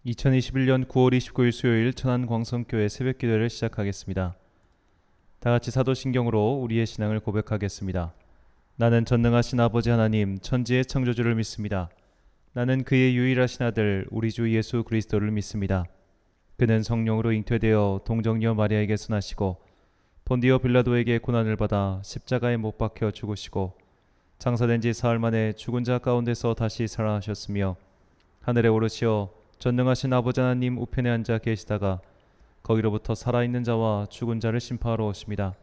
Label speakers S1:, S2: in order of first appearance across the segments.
S1: 2021년 9월 29일 수요일 천안광성교회 새벽기도를 시작하겠습니다. 다같이 사도신경으로 우리의 신앙을 고백하겠습니다. 나는 전능하신 아버지 하나님 천지의 창조주를 믿습니다. 나는 그의 유일하신 아들 우리 주 예수 그리스도를 믿습니다. 그는 성령으로 잉태되어 동정녀 마리아에게서 나시고 본디오 빌라도에게 고난을 받아 십자가에 못 박혀 죽으시고 장사된 지 사흘 만에 죽은 자 가운데서 다시 살아나셨으며 하늘에 오르시어 전능하신 아버지 하나님 우편에 앉아 계시다가 거기로부터 살아있는 자와 죽은 자를 심판하러 오십니다.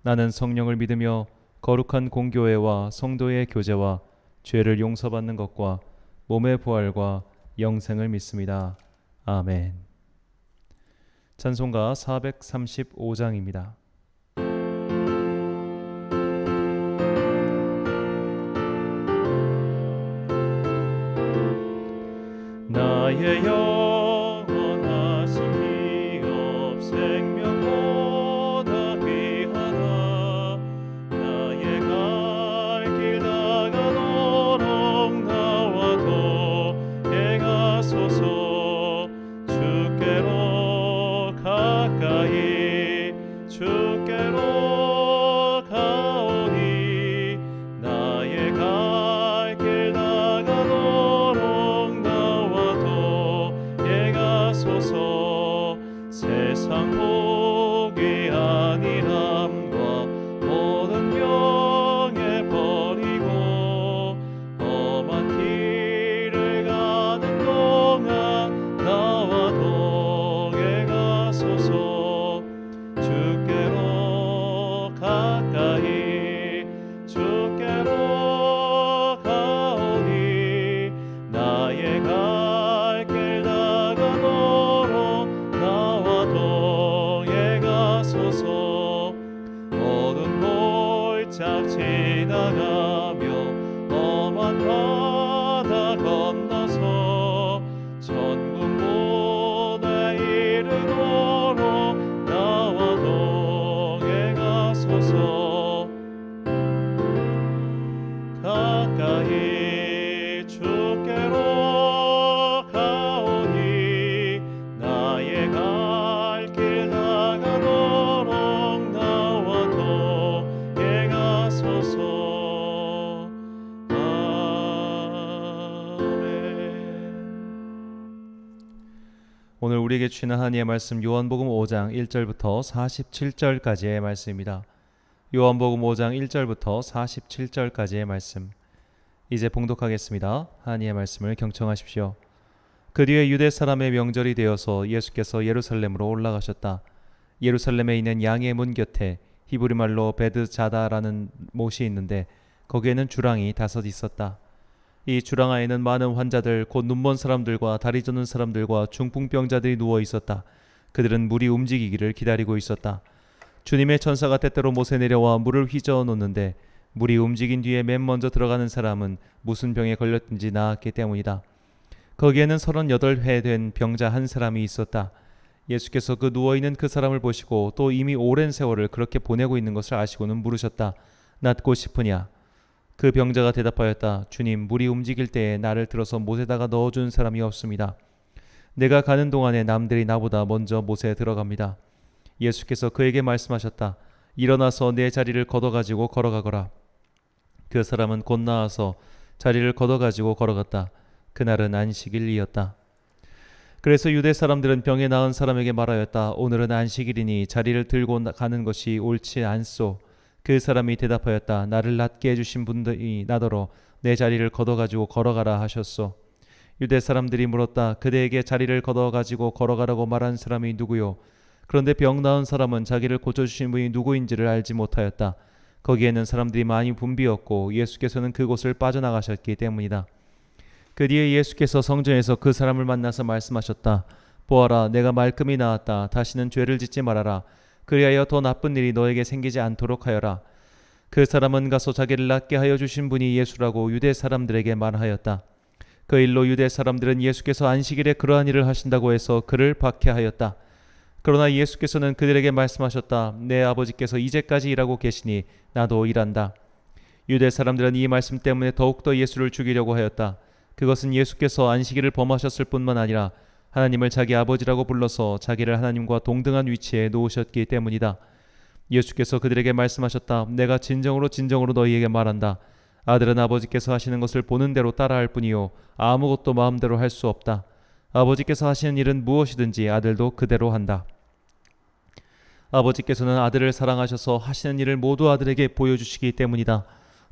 S1: 나는 성령을 믿으며 거룩한 공교회와 성도의 교제와 죄를 용서받는 것과 몸의 부활과 영생을 믿습니다. 아멘. 찬송가 435장입니다. 나의 영원하신 기업 생명보다 귀하다. 나의 갈 길 다가도록 나와도 행하소서. 주께로 가까이 주께로 가오니 나의 갈 길 다가도록 소서. 세상 복이 아니람과 모든 명예 버리고 험한 길을 가는 동안 나와 동행 가소서. 주께로 가까이 주께로 가오니 나의 갈 길 나와 동행 가소서. 어두운 골짝 지나가며 험한 바다 건너서 천국 문에 이르도록 나와 동행 가소서. 가까이 주께로 가오니 나의 갈 길 다가도록 나와 동행 가소서. 아멘. 오늘 우리에게 주시는 하나님의 말씀 요한복음 5장 1절부터 47절까지의 말씀입니다. 요한복음 5장 1절부터 47절까지의 말씀. 이제 봉독하겠습니다. 하나님의 말씀을 경청하십시오. 그 뒤에 유대 사람의 명절이 되어서 예수께서 예루살렘으로 올라가셨다. 예루살렘에 있는 양의 문 곁에 히브리 말로 베드자다라는 못이 있는데 거기에는 주랑이 5 있었다. 이 주랑 안에는 많은 환자들 곧 눈먼 사람들과 다리 저는 사람들과 중풍병자들이 누워 있었다. 그들은 물이 움직이기를 기다리고 있었다. 주님의 천사가 때때로 못에 내려와 물을 휘저어 놓는데 물이 움직인 뒤에 맨 먼저 들어가는 사람은 무슨 병에 걸렸든지 나았기 때문이다. 거기에는 38회 된 병자 한 사람이 있었다. 예수께서 그 누워있는 그 사람을 보시고 또 이미 오랜 세월을 그렇게 보내고 있는 것을 아시고는 물으셨다. 낫고 싶으냐? 그 병자가 대답하였다. 주님, 물이 움직일 때에 나를 들어서 못에다가 넣어준 사람이 없습니다. 내가 가는 동안에 남들이 나보다 먼저 못에 들어갑니다. 예수께서 그에게 말씀하셨다. 일어나서 내 자리를 걷어가지고 걸어가거라. 그 사람은 곧 나와서 자리를 걷어가지고 걸어갔다. 그날은 안식일이었다. 그래서 유대 사람들은 병에 나은 사람에게 말하였다. 오늘은 안식일이니 자리를 들고 가는 것이 옳지 않소. 그 사람이 대답하였다. 나를 낫게 해주신 분들이 나더러 내 자리를 걷어가지고 걸어가라 하셨소. 유대 사람들이 물었다. 그대에게 자리를 걷어가지고 걸어가라고 말한 사람이 누구요? 그런데 병 나은 사람은 자기를 고쳐주신 분이 누구인지를 알지 못하였다. 거기에는 사람들이 많이 붐비었고 예수께서는 그곳을 빠져나가셨기 때문이다. 그 뒤에 예수께서 성전에서 그 사람을 만나서 말씀하셨다. 보아라, 내가 말끔히 나았다. 다시는 죄를 짓지 말아라. 그리하여 더 나쁜 일이 너에게 생기지 않도록 하여라. 그 사람은 가서 자기를 낫게 하여 주신 분이 예수라고 유대 사람들에게 말하였다. 그 일로 유대 사람들은 예수께서 안식일에 그러한 일을 하신다고 해서 그를 박해하였다. 그러나 예수께서는 그들에게 말씀하셨다. 내 아버지께서 이제까지 일하고 계시니 나도 일한다. 유대 사람들은 이 말씀 때문에 더욱더 예수를 죽이려고 하였다. 그것은 예수께서 안식일을 범하셨을 뿐만 아니라 하나님을 자기 아버지라고 불러서 자기를 하나님과 동등한 위치에 놓으셨기 때문이다. 예수께서 그들에게 말씀하셨다. 내가 진정으로 진정으로 너희에게 말한다. 아들은 아버지께서 하시는 것을 보는 대로 따라할 뿐이요 아무것도 마음대로 할 수 없다. 아버지께서 하시는 일은 무엇이든지 아들도 그대로 한다. 아버지께서는 아들을 사랑하셔서 하시는 일을 모두 아들에게 보여주시기 때문이다.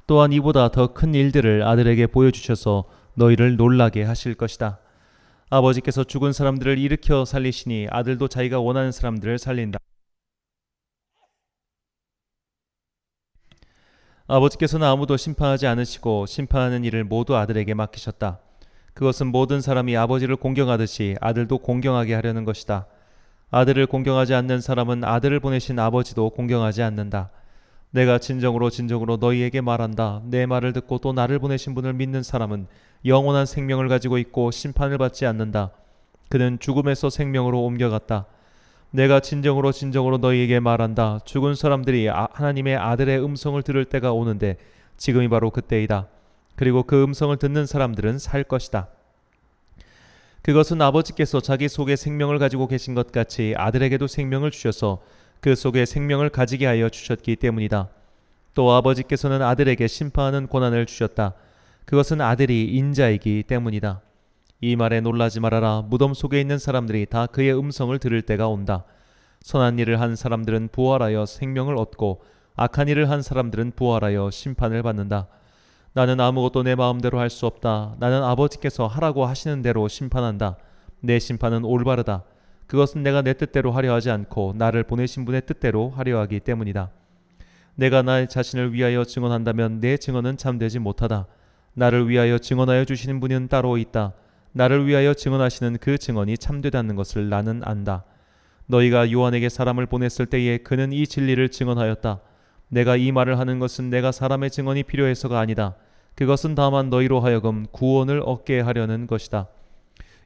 S1: 또한 이보다 더 큰 일들을 아들에게 보여주셔서 너희를 놀라게 하실 것이다. 아버지께서 죽은 사람들을 일으켜 살리시니 아들도 자기가 원하는 사람들을 살린다. 아버지께서는 아무도 심판하지 않으시고 심판하는 일을 모두 아들에게 맡기셨다. 그것은 모든 사람이 아버지를 공경하듯이 아들도 공경하게 하려는 것이다. 아들을 공경하지 않는 사람은 아들을 보내신 아버지도 공경하지 않는다. 내가 진정으로 진정으로 너희에게 말한다. 내 말을 듣고 또 나를 보내신 분을 믿는 사람은 영원한 생명을 가지고 있고 심판을 받지 않는다. 그는 죽음에서 생명으로 옮겨갔다. 내가 진정으로 진정으로 너희에게 말한다. 죽은 사람들이 하나님의 아들의 음성을 들을 때가 오는데 지금이 바로 그때이다. 그리고 그 음성을 듣는 사람들은 살 것이다. 그것은 아버지께서 자기 속에 생명을 가지고 계신 것 같이 아들에게도 생명을 주셔서 그 속에 생명을 가지게 하여 주셨기 때문이다. 또 아버지께서는 아들에게 심판하는 권한을 주셨다. 그것은 아들이 인자이기 때문이다. 이 말에 놀라지 말아라. 무덤 속에 있는 사람들이 다 그의 음성을 들을 때가 온다. 선한 일을 한 사람들은 부활하여 생명을 얻고 악한 일을 한 사람들은 부활하여 심판을 받는다. 나는 아무것도 내 마음대로 할 수 없다. 나는 아버지께서 하라고 하시는 대로 심판한다. 내 심판은 올바르다. 그것은 내가 내 뜻대로 하려 하지 않고 나를 보내신 분의 뜻대로 하려 하기 때문이다. 내가 나 자신을 위하여 증언한다면 내 증언은 참되지 못하다. 나를 위하여 증언하여 주시는 분은 따로 있다. 나를 위하여 증언하시는 그 증언이 참되다는 것을 나는 안다. 너희가 요한에게 사람을 보냈을 때에 그는 이 진리를 증언하였다. 내가 이 말을 하는 것은 내가 사람의 증언이 필요해서가 아니다. 그것은 다만 너희로 하여금 구원을 얻게 하려는 것이다.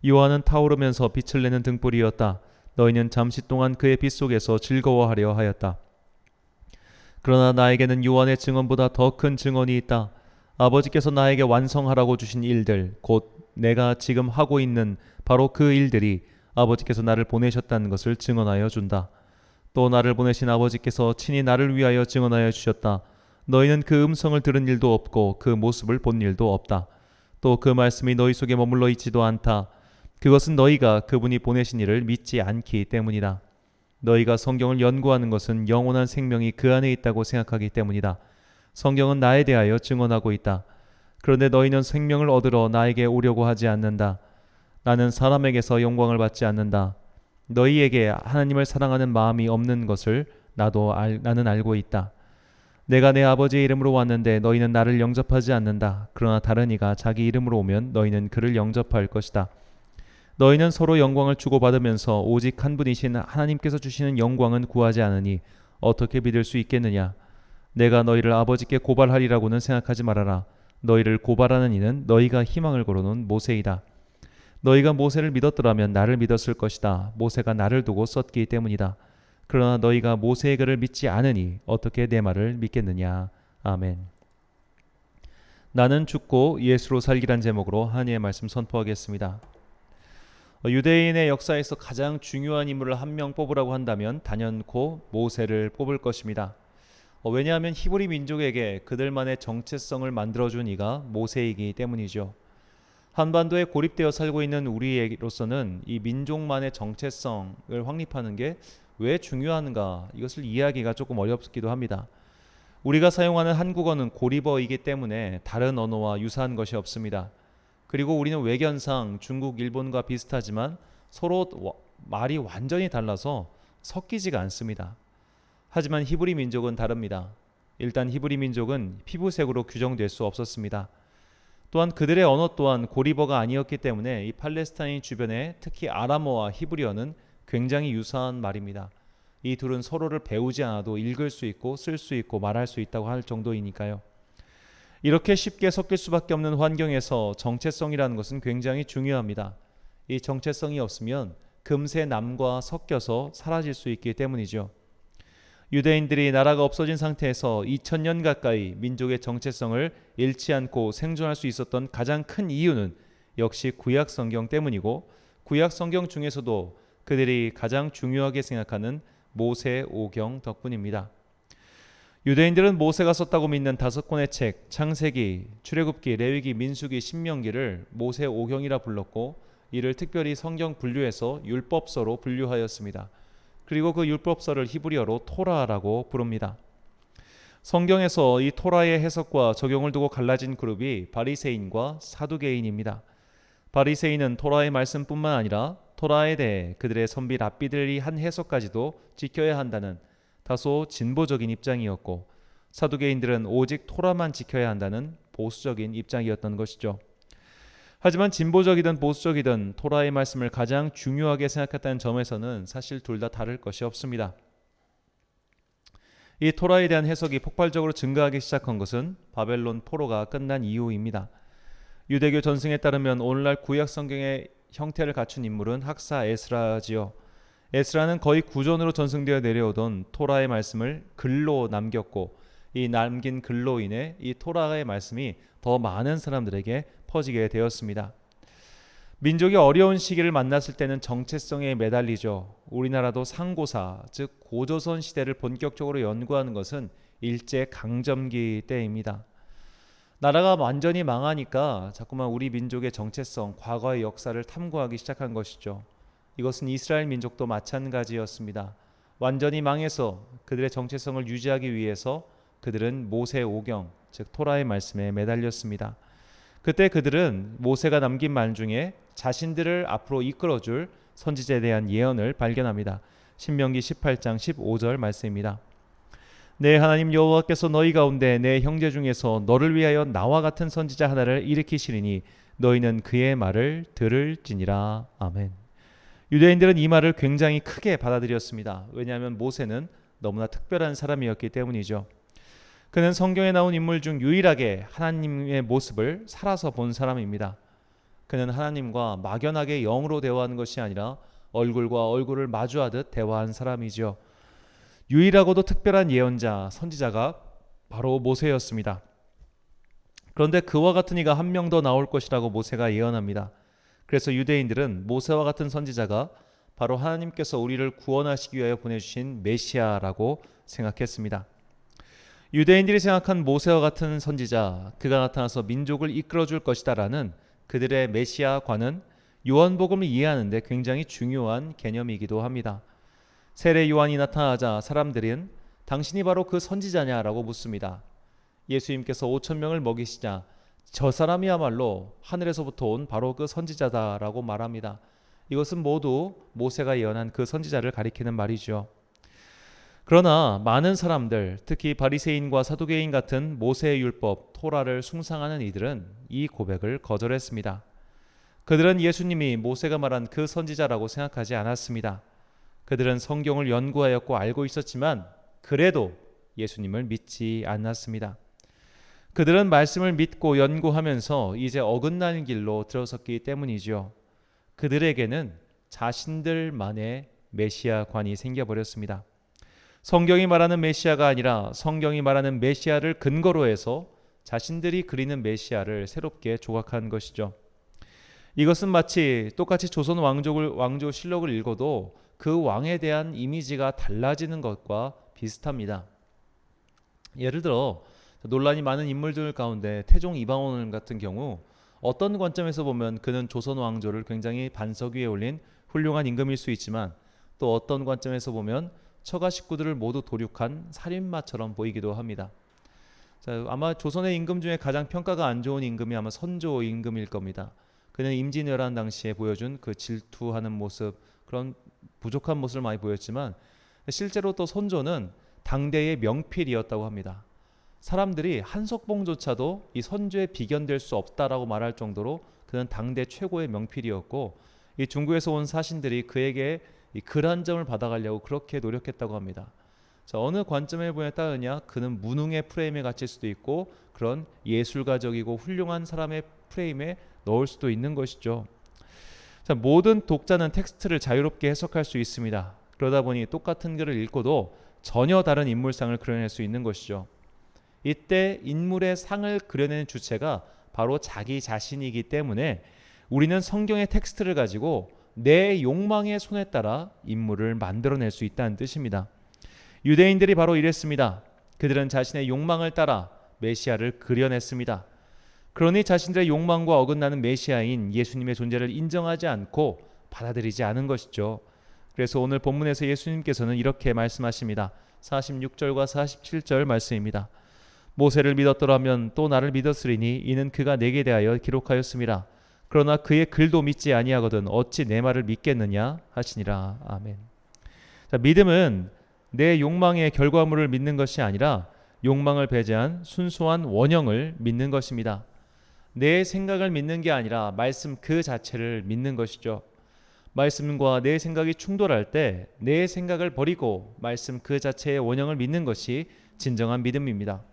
S1: 요한은 타오르면서 빛을 내는 등불이었다. 너희는 잠시 동안 그의 빛 속에서 즐거워하려 하였다. 그러나 나에게는 요한의 증언보다 더 큰 증언이 있다. 아버지께서 나에게 완성하라고 주신 일들, 곧 내가 지금 하고 있는 바로 그 일들이 아버지께서 나를 보내셨다는 것을 증언하여 준다. 또 나를 보내신 아버지께서 친히 나를 위하여 증언하여 주셨다. 너희는 그 음성을 들은 일도 없고 그 모습을 본 일도 없다. 또 그 말씀이 너희 속에 머물러 있지도 않다. 그것은 너희가 그분이 보내신 이를 믿지 않기 때문이다. 너희가 성경을 연구하는 것은 영원한 생명이 그 안에 있다고 생각하기 때문이다. 성경은 나에 대하여 증언하고 있다. 그런데 너희는 생명을 얻으러 나에게 오려고 하지 않는다. 나는 사람에게서 영광을 받지 않는다. 너희에게 하나님을 사랑하는 마음이 없는 것을 나는 알고 있다. 내가 내 아버지의 이름으로 왔는데 너희는 나를 영접하지 않는다. 그러나 다른 이가 자기 이름으로 오면 너희는 그를 영접할 것이다. 너희는 서로 영광을 주고받으면서 오직 한 분이신 하나님께서 주시는 영광은 구하지 않으니 어떻게 믿을 수 있겠느냐? 내가 너희를 아버지께 고발하리라고는 생각하지 말아라. 너희를 고발하는 이는 너희가 희망을 걸어놓은 모세이다. 너희가 모세를 믿었더라면 나를 믿었을 것이다. 모세가 나를 두고 썼기 때문이다. 그러나 너희가 모세의 글을 믿지 않으니 어떻게 내 말을 믿겠느냐? 아멘. 나는 죽고 예수로 살기란 제목으로 하나님의 말씀 선포하겠습니다. 유대인의 역사에서 가장 중요한 인물을 한 명 뽑으라고 한다면 단연코 모세를 뽑을 것입니다. 왜냐하면 히브리 민족에게 그들만의 정체성을 만들어준 이가 모세이기 때문이죠. 한반도에 고립되어 살고 있는 우리로서는 이 민족만의 정체성을 확립하는 게 왜 중요한가, 이것을 이해하기가 조금 어렵기도 합니다. 우리가 사용하는 한국어는 고립어이기 때문에 다른 언어와 유사한 것이 없습니다. 그리고 우리는 외견상 중국, 일본과 비슷하지만 서로 말이 완전히 달라서 섞이지가 않습니다. 하지만 히브리 민족은 다릅니다. 일단 히브리 민족은 피부색으로 규정될 수 없었습니다. 또한 그들의 언어 또한 고립어가 아니었기 때문에 이 팔레스타인 주변에 특히 아람어와 히브리어는 굉장히 유사한 말입니다. 이 둘은 서로를 배우지 않아도 읽을 수 있고 쓸 수 있고 말할 수 있다고 할 정도이니까요. 이렇게 쉽게 섞일 수밖에 없는 환경에서 정체성이라는 것은 굉장히 중요합니다. 이 정체성이 없으면 금세 남과 섞여서 사라질 수 있기 때문이죠. 유대인들이 나라가 없어진 상태에서 2000년 가까이 민족의 정체성을 잃지 않고 생존할 수 있었던 가장 큰 이유는 역시 구약 성경 때문이고 구약 성경 중에서도 그들이 가장 중요하게 생각하는 모세 오경 덕분입니다. 유대인들은 모세가 썼다고 믿는 5권의 책, 창세기, 출애굽기, 레위기, 민수기, 신명기를 모세 오경이라 불렀고, 이를 특별히 성경 분류해서 율법서로 분류하였습니다. 그리고 그 율법서를 히브리어로 토라라고 부릅니다. 성경에서 이 토라의 해석과 적용을 두고 갈라진 그룹이 바리새인과 사두개인입니다. 바리새인은 토라의 말씀뿐만 아니라 토라에 대해 그들의 선비 랍비들이 한 해석까지도 지켜야 한다는 다소 진보적인 입장이었고, 사두개인들은 오직 토라만 지켜야 한다는 보수적인 입장이었던 것이죠. 하지만 진보적이든 보수적이든 토라의 말씀을 가장 중요하게 생각했다는 점에서는 사실 둘 다 다를 것이 없습니다. 이 토라에 대한 해석이 폭발적으로 증가하기 시작한 것은 바벨론 포로가 끝난 이후입니다. 유대교 전승에 따르면 오늘날 구약 성경의 형태를 갖춘 인물은 학사 에스라지요. 에스라는 거의 구전으로 전승되어 내려오던 토라의 말씀을 글로 남겼고, 이 남긴 글로 인해 이 토라의 말씀이 더 많은 사람들에게 퍼지게 되었습니다. 민족이 어려운 시기를 만났을 때는 정체성에 매달리죠. 우리나라도 상고사, 즉 고조선 시대를 본격적으로 연구하는 것은 일제 강점기 때입니다. 나라가 완전히 망하니까 자꾸만 우리 민족의 정체성, 과거의 역사를 탐구하기 시작한 것이죠. 이것은 이스라엘 민족도 마찬가지였습니다. 완전히 망해서 그들의 정체성을 유지하기 위해서 그들은 모세 오경, 즉 토라의 말씀에 매달렸습니다. 그때 그들은 모세가 남긴 말 중에 자신들을 앞으로 이끌어줄 선지자에 대한 예언을 발견합니다. 신명기 18장 15절 말씀입니다. 내 하나님 여호와께서 너희 가운데 내 형제 중에서 너를 위하여 나와 같은 선지자 하나를 일으키시리니 너희는 그의 말을 들을지니라. 아멘. 유대인들은 이 말을 굉장히 크게 받아들였습니다. 왜냐하면 모세는 너무나 특별한 사람이었기 때문이죠. 그는 성경에 나온 인물 중 유일하게 하나님의 모습을 살아서 본 사람입니다. 그는 하나님과 막연하게 영으로 대화하는 것이 아니라 얼굴과 얼굴을 마주하듯 대화한 사람이죠. 유일하고도 특별한 예언자, 선지자가 바로 모세였습니다. 그런데 그와 같은 이가 한 명 더 나올 것이라고 모세가 예언합니다. 그래서 유대인들은 모세와 같은 선지자가 바로 하나님께서 우리를 구원하시기 위하여 보내주신 메시아라고 생각했습니다. 유대인들이 생각한 모세와 같은 선지자, 그가 나타나서 민족을 이끌어줄 것이다라는 그들의 메시아관은 요한복음을 이해하는 데 굉장히 중요한 개념이기도 합니다. 세례 요한이 나타나자 사람들은 당신이 바로 그 선지자냐라고 묻습니다. 예수님께서 5천 명을 먹이시자 저 사람이야말로 하늘에서부터 온 바로 그 선지자다라고 말합니다. 이것은 모두 모세가 예언한 그 선지자를 가리키는 말이죠. 그러나 많은 사람들, 특히 바리새인과 사두개인 같은 모세의 율법, 토라를 숭상하는 이들은 이 고백을 거절했습니다. 그들은 예수님이 모세가 말한 그 선지자라고 생각하지 않았습니다. 그들은 성경을 연구하였고 알고 있었지만 그래도 예수님을 믿지 않았습니다. 그들은 말씀을 믿고 연구하면서 이제 어긋나는 길로 들어섰기 때문이죠. 그들에게는 자신들만의 메시아관이 생겨버렸습니다. 성경이 말하는 메시아가 아니라 성경이 말하는 메시아를 근거로 해서 자신들이 그리는 메시아를 새롭게 조각한 것이죠. 이것은 마치 똑같이 조선 왕조 실록을 읽어도 그 왕에 대한 이미지가 달라지는 것과 비슷합니다. 예를 들어 논란이 많은 인물들 가운데 태종 이방원 같은 경우 어떤 관점에서 보면 그는 조선 왕조를 굉장히 반석 위에 올린 훌륭한 임금일 수 있지만, 또 어떤 관점에서 보면 처가 식구들을 모두 도륙한 살인마처럼 보이기도 합니다. 자, 아마 조선의 임금 중에 가장 평가가 안 좋은 임금이 아마 선조 임금일 겁니다. 그는 임진왜란 당시에 보여준 그 질투하는 모습, 그런 부족한 모습을 많이 보였지만 실제로 또 선조는 당대의 명필이었다고 합니다. 사람들이 한석봉조차도 이 선조에 비견될 수 없다라고 말할 정도로 그는 당대 최고의 명필이었고, 이 중국에서 온 사신들이 그에게 이 글 한 점을 받아가려고 그렇게 노력했다고 합니다. 자, 어느 관점에 보에 따르냐, 그는 무능의 프레임에 갇힐 수도 있고 그런 예술가적이고 훌륭한 사람의 프레임에 넣을 수도 있는 것이죠. 자, 모든 독자는 텍스트를 자유롭게 해석할 수 있습니다. 그러다 보니 똑같은 글을 읽고도 전혀 다른 인물상을 그려낼 수 있는 것이죠. 이때 인물의 상을 그려내는 주체가 바로 자기 자신이기 때문에 우리는 성경의 텍스트를 가지고 내 욕망의 손에 따라 인물을 만들어낼 수 있다는 뜻입니다. 유대인들이 바로 이랬습니다. 그들은 자신의 욕망을 따라 메시아를 그려냈습니다. 그러니 자신들의 욕망과 어긋나는 메시아인 예수님의 존재를 인정하지 않고 받아들이지 않은 것이죠. 그래서 오늘 본문에서 예수님께서는 이렇게 말씀하십니다. 46절과 47절 말씀입니다. 모세를 믿었더라면 또 나를 믿었으리니 이는 그가 내게 대하여 기록하였습니다. 그러나 그의 글도 믿지 아니하거든 어찌 내 말을 믿겠느냐 하시니라. 아멘. 자, 믿음은 내 욕망의 결과물을 믿는 것이 아니라 욕망을 배제한 순수한 원형을 믿는 것입니다. 내 생각을 믿는 게 아니라 말씀 그 자체를 믿는 것이죠. 말씀과 내 생각이 충돌할 때 내 생각을 버리고 말씀 그 자체의 원형을 믿는 것이 진정한 믿음입니다.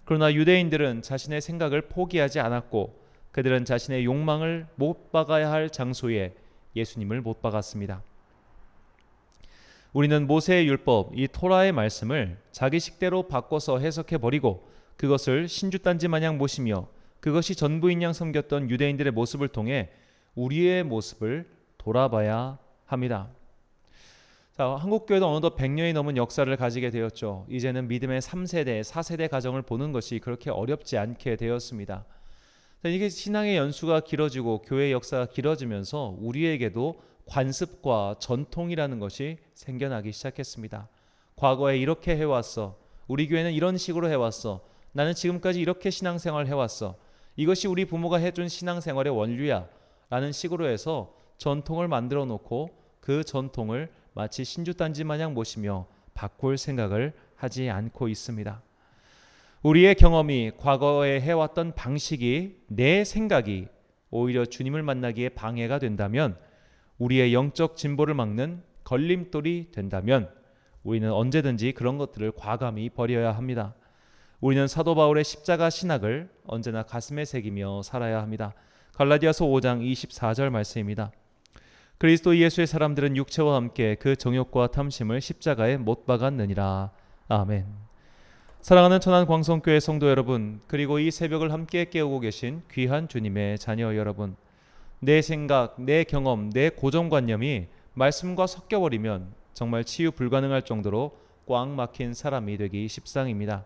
S1: 그러나 유대인들은 자신의 생각을 포기하지 않았고 그들은 자신의 욕망을 못 박아야 할 장소에 예수님을 못 박았습니다. 우리는 모세의 율법, 이 토라의 말씀을 자기 식대로 바꿔서 해석해버리고 그것을 신주단지 마냥 모시며 그것이 전부인 양 섬겼던 유대인들의 모습을 통해 우리의 모습을 돌아봐야 합니다. 자, 한국교회도 어느덧 100년이 넘은 역사를 가지게 되었죠. 이제는 믿음의 3세대, 4세대 가정을 보는 것이 그렇게 어렵지 않게 되었습니다. 이게 신앙의 연수가 길어지고 교회의 역사가 길어지면서 우리에게도 관습과 전통이라는 것이 생겨나기 시작했습니다. 과거에 이렇게 해왔어. 우리 교회는 이런 식으로 해왔어. 나는 지금까지 이렇게 신앙생활을 해왔어. 이것이 우리 부모가 해준 신앙생활의 원류야 라는 식으로 해서 전통을 만들어 놓고 그 전통을 마치 신주단지 마냥 모시며 바꿀 생각을 하지 않고 있습니다. 우리의 경험이 과거에 해왔던 방식이 내 생각이 오히려 주님을 만나기에 방해가 된다면 우리의 영적 진보를 막는 걸림돌이 된다면 우리는 언제든지 그런 것들을 과감히 버려야 합니다. 우리는 사도 바울의 십자가 신학을 언제나 가슴에 새기며 살아야 합니다. 갈라디아서 5장 24절 말씀입니다. 그리스도 예수의 사람들은 육체와 함께 그 정욕과 탐심을 십자가에 못 박았느니라. 아멘. 사랑하는 천안 광성교회 성도 여러분, 그리고 이 새벽을 함께 깨우고 계신 귀한 주님의 자녀 여러분, 내 생각, 내 경험, 내 고정관념이 말씀과 섞여버리면 정말 치유 불가능할 정도로 꽉 막힌 사람이 되기 십상입니다.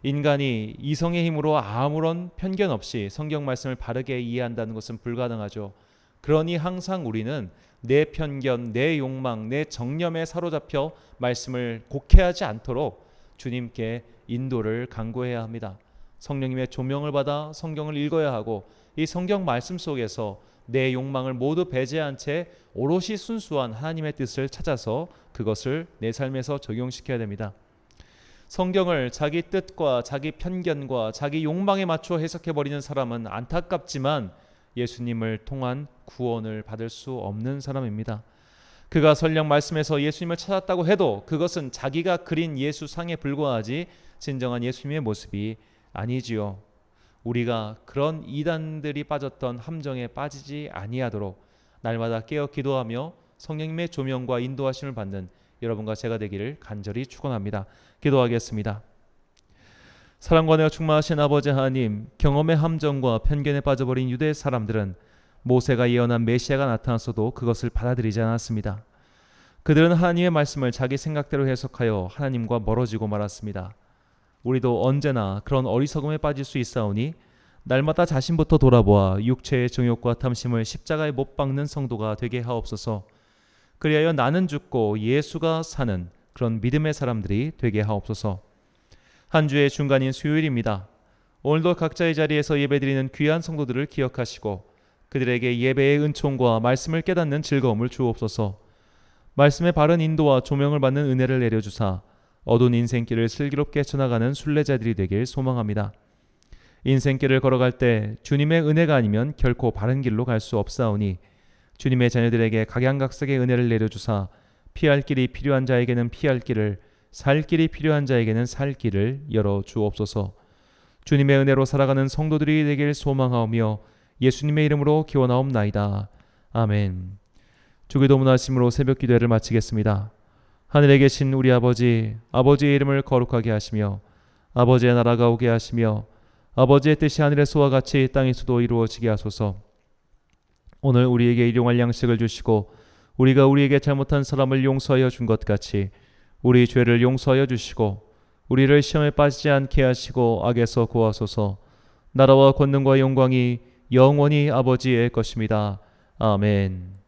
S1: 인간이 이성의 힘으로 아무런 편견 없이 성경 말씀을 바르게 이해한다는 것은 불가능하죠. 그러니 항상 우리는 내 편견, 내 욕망, 내 정념에 사로잡혀 말씀을 곡해하지 않도록 주님께 인도를 간구해야 합니다. 성령님의 조명을 받아 성경을 읽어야 하고 이 성경 말씀 속에서 내 욕망을 모두 배제한 채 오롯이 순수한 하나님의 뜻을 찾아서 그것을 내 삶에서 적용시켜야 됩니다. 성경을 자기 뜻과 자기 편견과 자기 욕망에 맞춰 해석해버리는 사람은 안타깝지만 예수님을 통한 구원을 받을 수 없는 사람입니다. 그가 설령 말씀에서 예수님을 찾았다고 해도 그것은 자기가 그린 예수상에 불과하지 진정한 예수님의 모습이 아니지요. 우리가 그런 이단들이 빠졌던 함정에 빠지지 아니하도록 날마다 깨어 기도하며 성령님의 조명과 인도하심을 받는 여러분과 제가 되기를 간절히 축원합니다. 기도하겠습니다. 사랑과 은혜가 충만하신 아버지 하나님, 경험의 함정과 편견에 빠져버린 유대 사람들은 모세가 예언한 메시아가 나타났어도 그것을 받아들이지 않았습니다. 그들은 하나님의 말씀을 자기 생각대로 해석하여 하나님과 멀어지고 말았습니다. 우리도 언제나 그런 어리석음에 빠질 수 있사오니 날마다 자신부터 돌아보아 육체의 정욕과 탐심을 십자가에 못 박는 성도가 되게 하옵소서. 그리하여 나는 죽고 예수가 사는 그런 믿음의 사람들이 되게 하옵소서. 한 주의 중간인 수요일입니다. 오늘도 각자의 자리에서 예배드리는 귀한 성도들을 기억하시고 그들에게 예배의 은총과 말씀을 깨닫는 즐거움을 주옵소서. 말씀의 바른 인도와 조명을 받는 은혜를 내려주사 어두운 인생길을 슬기롭게 쳐나가는 순례자들이 되길 소망합니다. 인생길을 걸어갈 때 주님의 은혜가 아니면 결코 바른 길로 갈 수 없사오니 주님의 자녀들에게 각양각색의 은혜를 내려주사 피할 길이 필요한 자에게는 피할 길을, 살 길이 필요한 자에게는 살 길을 열어 주옵소서. 주님의 은혜로 살아가는 성도들이 되길 소망하오며 예수님의 이름으로 기원하옵나이다. 아멘. 주기도 문하심으로 새벽 기도회를 마치겠습니다. 하늘에 계신 우리 아버지, 아버지의 이름을 거룩하게 하시며 아버지의 나라가 오게 하시며 아버지의 뜻이 하늘에서와 같이 땅에서도 이루어지게 하소서. 오늘 우리에게 일용할 양식을 주시고 우리가 우리에게 잘못한 사람을 용서하여 준 것 같이 우리 죄를 용서하여 주시고 우리를 시험에 빠지지 않게 하시고 악에서 구하소서. 나라와 권능과 영광이 영원히 아버지의 것입니다. 아멘.